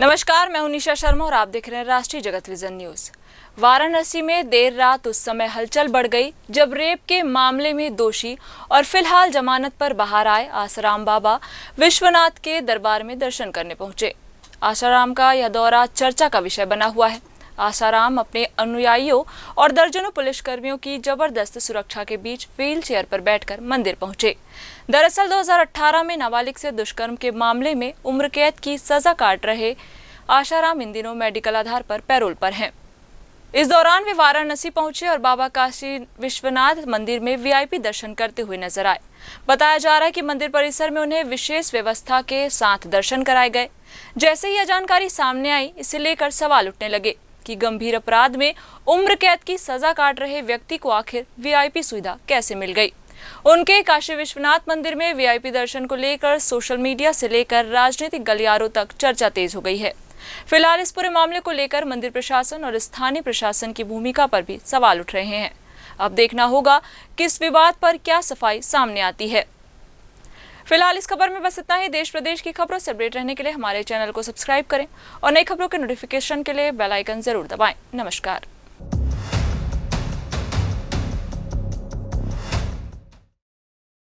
नमस्कार, मैं हूं निशा शर्मा और आप देख रहे हैं राष्ट्रीय जगत विजन न्यूज। वाराणसी में देर रात उस समय हलचल बढ़ गई जब रेप के मामले में दोषी और फिलहाल जमानत पर बाहर आए आसाराम बाबा विश्वनाथ के दरबार में दर्शन करने पहुंचे। आसाराम का यह दौरा चर्चा का विषय बना हुआ है। आसाराम अपने अनुयायियों और दर्जनों पुलिसकर्मियों की जबरदस्त सुरक्षा के बीच व्हील चेयर पर बैठकर मंदिर पहुंचे। दरअसल 2018 में नाबालिग से दुष्कर्म के मामले में उम्र कैद की सजा काट रहे आसाराम इन दिनों मेडिकल आधार पर पैरोल पर हैं। इस दौरान वे वाराणसी पहुंचे और बाबा काशी विश्वनाथ मंदिर में वीआईपी दर्शन करते हुए नजर आए। बताया जा रहा है कि मंदिर परिसर में उन्हें विशेष व्यवस्था के साथ दर्शन कराए गए। जैसे ही यह जानकारी सामने आई, इसे लेकर सवाल उठने लगे कि गंभीर अपराध में उम्र कैद की सजा काट रहे व्यक्ति को आखिर वीआईपी सुविधा कैसे मिल गई। उनके काशी विश्वनाथ मंदिर में वीआईपी दर्शन को लेकर सोशल मीडिया से लेकर राजनीतिक गलियारों तक चर्चा तेज हो गई है। फिलहाल इस पूरे मामले को लेकर मंदिर प्रशासन और स्थानीय प्रशासन की भूमिका पर भी सवाल उठ रहे हैं। अब देखना होगा कि इस विवाद पर क्या सफाई सामने आती है। फिलहाल इस खबर में बस इतना ही। देश प्रदेश की खबरों से अपडेट रहने के लिए हमारे चैनल को सब्सक्राइब करें और नई खबरों के नोटिफिकेशन के लिए बेल आइकन जरूर दबाएं। नमस्कार।